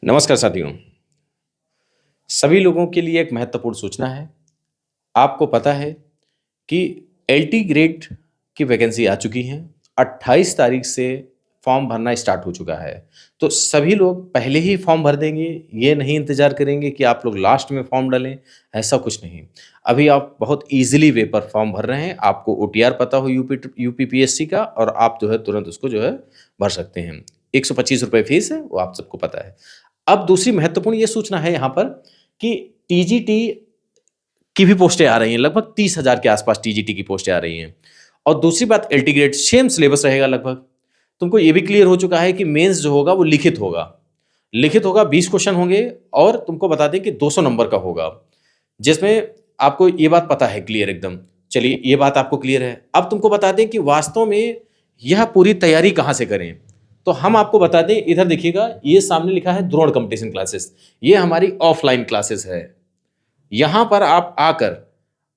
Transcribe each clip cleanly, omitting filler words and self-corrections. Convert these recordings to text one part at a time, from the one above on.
नमस्कार साथियों। सभी लोगों के लिए एक महत्वपूर्ण सूचना है। आपको पता है कि एलटी ग्रेड की वैकेंसी आ चुकी हैं। 28 तारीख से फॉर्म भरना स्टार्ट हो चुका है। तो सभी लोग पहले ही फॉर्म भर देंगे, ये नहीं इंतज़ार करेंगे कि आप लोग लास्ट में फॉर्म डालें, ऐसा कुछ नहीं। अभी आप बहुत ईज़िली वे पर फॉर्म भर रहे हैं। आपको ओटीआर पता हो यूपीपीएससी का, और आप जो है तुरंत उसको जो है भर सकते हैं। ₹125 फीस है, वो आप सबको पता है। अब दूसरी महत्वपूर्ण ये सूचना है यहाँ पर कि टीजीटी की भी पोस्टें आ रही हैं, लगभग 30,000 के आसपास टीजीटी की पोस्टें आ रही हैं। और दूसरी बात, एलटी ग्रेड सेम सिलेबस रहेगा लगभग। तुमको ये भी क्लियर हो चुका है कि मेंस जो होगा वो लिखित होगा। लिखित होगा, 20 क्वेश्चन होंगे, और तुमको बता दें कि 200 नंबर का होगा, जिसमें आपको ये बात पता है क्लियर एकदम। चलिए, ये बात आपको क्लियर है। अब तुमको बता दें कि वास्तव में यह पूरी तैयारी कहाँ से करें। तो हम आपको बता दें, इधर देखिएगा, ये सामने लिखा है द्रोण कंपटीशन क्लासेस। ये हमारी ऑफलाइन क्लासेस है। यहाँ पर आप आकर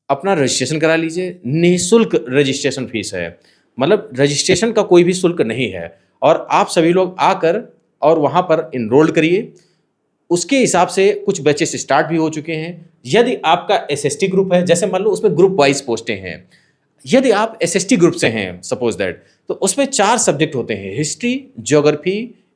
अपना रजिस्ट्रेशन करा लीजिए। निःशुल्क रजिस्ट्रेशन फीस है, मतलब रजिस्ट्रेशन का कोई भी शुल्क नहीं है। और आप सभी लोग आकर और वहाँ पर इनरोल्ड करिए। उसके हिसाब से कुछ बैचेस स्टार्ट भी हो चुके हैं। यदि आपका एसएसटी ग्रुप है, जैसे मान लो उसमें ग्रुप वाइज पोस्टें हैं। यदि आप एसएसटी ग्रुप से हैं, सपोज दैट, तो उसमें 4 सब्जेक्ट होते हैं: हिस्ट्री, ज्योग्राफी,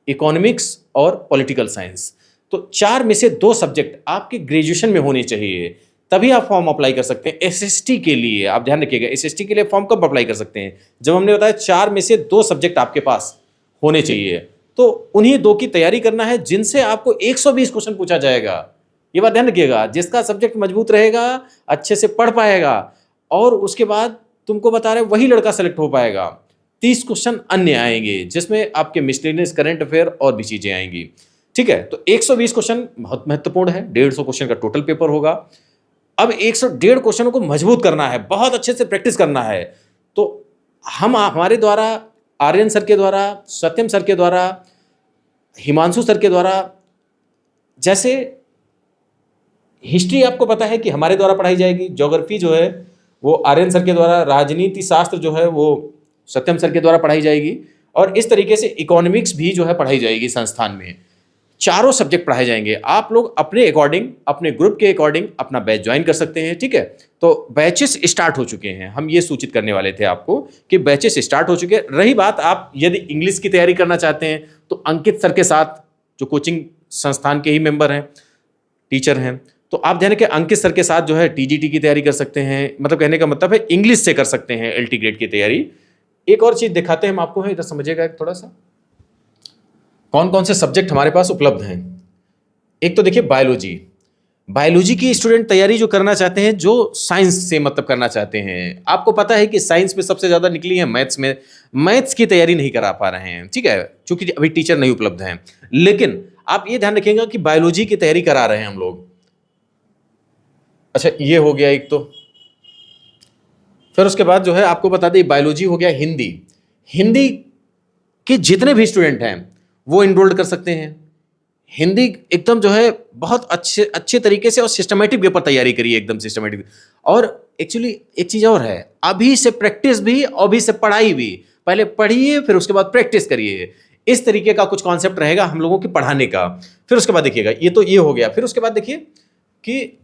इकोनॉमिक्स और पॉलिटिकल साइंस। तो 4 में से 2 सब्जेक्ट आपके ग्रेजुएशन में होने चाहिए, तभी आप फॉर्म अप्लाई कर सकते हैं एसएसटी के लिए। आप ध्यान रखिएगा, एसएसटी के लिए फॉर्म कब अप्लाई कर सकते हैं? जब हमने बताया 4 में से 2 सब्जेक्ट आपके पास होने चाहिए। तो उन्हीं 2 की तैयारी करना है, जिनसे आपको 120 क्वेश्चन पूछा जाएगा। ये बात ध्यान रखिएगा। जिसका सब्जेक्ट मजबूत रहेगा, अच्छे से पढ़ पाएगा, और उसके बाद तुमको बता रहे वही लड़का सेलेक्ट हो पाएगा। 30 क्वेश्चन अन्य आएंगे, जिसमें आपके मिसलेनियस करंट अफेयर और भी चीजें आएंगी। ठीक है, तो 120 क्वेश्चन बहुत महत्वपूर्ण है। 150 क्वेश्चन का टोटल पेपर होगा। अब 101 क्वेश्चनों को मजबूत करना है, बहुत अच्छे से प्रैक्टिस करना है। तो हम हमारे द्वारा, आर्यन सर के द्वारा, सत्यम सर के द्वारा, हिमांशु सर के द्वारा, जैसे हिस्ट्री आपको पता है कि हमारे द्वारा पढ़ाई जाएगी, ज्योग्राफी जो है वो आर्यन सर के द्वारा, राजनीति शास्त्र जो है वो सत्यम सर के द्वारा पढ़ाई जाएगी, और इस तरीके से इकोनॉमिक्स भी जो है पढ़ाई जाएगी संस्थान में। चारों सब्जेक्ट पढ़ाए जाएंगे। आप लोग अपने अकॉर्डिंग, अपने ग्रुप के अकॉर्डिंग अपना बैच ज्वाइन कर सकते हैं। ठीक है, तो बैचेस स्टार्ट हो चुके हैं। हम ये सूचित करने वाले थे आपको कि बैचेस स्टार्ट हो चुके हैं। रही बात, आप यदि इंग्लिश की तैयारी करना चाहते हैं तो अंकित सर के साथ, जो कोचिंग संस्थान के ही मेंबर हैं, टीचर हैं, तो आप ध्यान रखिए, अंकित सर के साथ जो है टीजीटी की तैयारी कर सकते हैं। मतलब कहने का मतलब है इंग्लिश से कर सकते हैं एलटी ग्रेड की तैयारी। एक और चीज दिखाते हैं हम आपको, है इधर समझिएगा थोड़ा सा, कौन कौन से सब्जेक्ट हमारे पास उपलब्ध हैं। एक तो देखिए बायोलॉजी। बायोलॉजी की स्टूडेंट तैयारी जो करना चाहते हैं, जो साइंस से मतलब करना चाहते हैं। आपको पता है कि साइंस में सबसे ज़्यादा निकली है मैथ्स में। मैथ्स की तैयारी नहीं करा पा रहे हैं, ठीक है, क्योंकि अभी टीचर नहीं उपलब्ध हैं। लेकिन आप ये ध्यान रखिएगा कि बायोलॉजी की तैयारी करा रहे हैं हम लोग। अच्छा, ये हो गया एक। तो फिर उसके बाद जो है आपको बता दें, बायोलॉजी हो गया। हिंदी, हिंदी के जितने भी स्टूडेंट हैं वो इनरोल्ड कर सकते हैं। हिंदी एकदम जो है बहुत अच्छे अच्छे तरीके से और सिस्टमेटिक वे पर तैयारी करिए, एकदम सिस्टमेटिक। और एक्चुअली एक चीज़ और है, अभी से प्रैक्टिस भी और अभी से पढ़ाई भी। पहले पढ़िए, फिर उसके बाद प्रैक्टिस करिए। इस तरीके का कुछ कॉन्सेप्ट रहेगा हम लोगों के पढ़ाने का। फिर उसके बाद देखिएगा, ये तो ये हो गया। फिर उसके बाद देखिए कि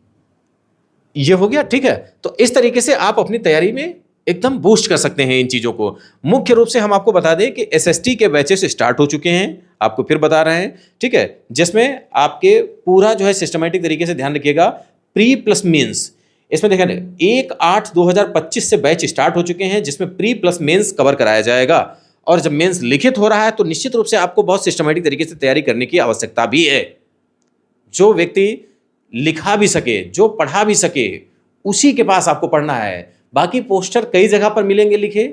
ये हो गया, ठीक है। तो इस तरीके से आप अपनी तैयारी में एकदम बूस्ट कर सकते हैं इन चीज़ों को। मुख्य रूप से हम आपको बता दें कि एसएसटी के बैचेस स्टार्ट हो चुके हैं, आपको फिर बता रहे हैं, ठीक है, जिसमें आपके पूरा जो है सिस्टमेटिक तरीके से ध्यान रखिएगा। प्री प्लस मेंस, इसमें देखा 1/8/2025 से बैच स्टार्ट हो चुके हैं, जिसमें प्री प्लस मेंस कवर कराया जाएगा। और जब मेंस लिखित हो रहा है तो निश्चित रूप से आपको बहुत सिस्टमेटिक तरीके से तैयारी करने की आवश्यकता भी है। जो व्यक्ति लिखा भी सके, जो पढ़ा भी सके, उसी के पास आपको पढ़ना है। बाकी पोस्टर कई जगह पर मिलेंगे लिखे,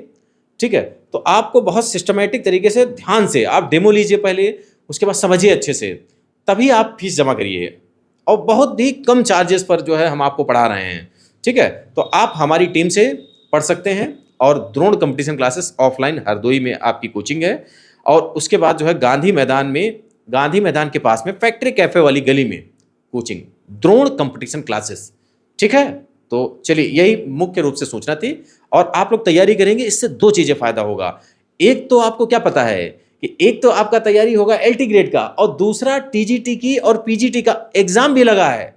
ठीक है। तो आपको बहुत सिस्टमेटिक तरीके से ध्यान से आप डेमो लीजिए पहले, उसके बाद समझिए अच्छे से, तभी आप फीस जमा करिए। और बहुत ही कम चार्जेस पर जो है हम आपको पढ़ा रहे हैं, ठीक है। तो आप हमारी टीम से पढ़ सकते हैं। और Drona competition classes offline Hardoi में आपकी कोचिंग है। और उसके बाद जो है गांधी मैदान में, गांधी मैदान के पास में फैक्ट्री कैफे वाली गली में कोचिंग, द्रोण कंपटीशन क्लासेस, ठीक है। तो चलिए, यही मुख्य रूप से सूचना थी। और आप लोग तैयारी करेंगे, इससे 2 चीजें फायदा होगा। एक तो आपको क्या पता है, कि एक तो आपका तैयारी होगा एलटी ग्रेड का, और दूसरा टीजीटी की और पीजीटी का एग्जाम भी लगा है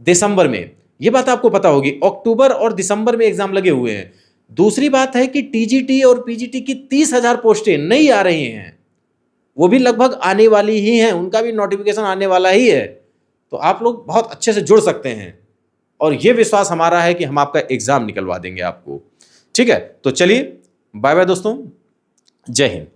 दिसंबर में। ये बात आपको पता होगी, अक्टूबर और दिसंबर में एग्जाम लगे हुए हैं। दूसरी बात है कि टीजीटी और पीजीटी की 30,000 पोस्टें नहीं आ रही हैं, वो भी लगभग आने वाली ही हैं, उनका भी नोटिफिकेशन आने वाला ही है। तो आप लोग बहुत अच्छे से जुड़ सकते हैं, और ये विश्वास हमारा है कि हम आपका एग्जाम निकलवा देंगे आपको। ठीक है, तो चलिए बाय बाय दोस्तों, जय हिंद।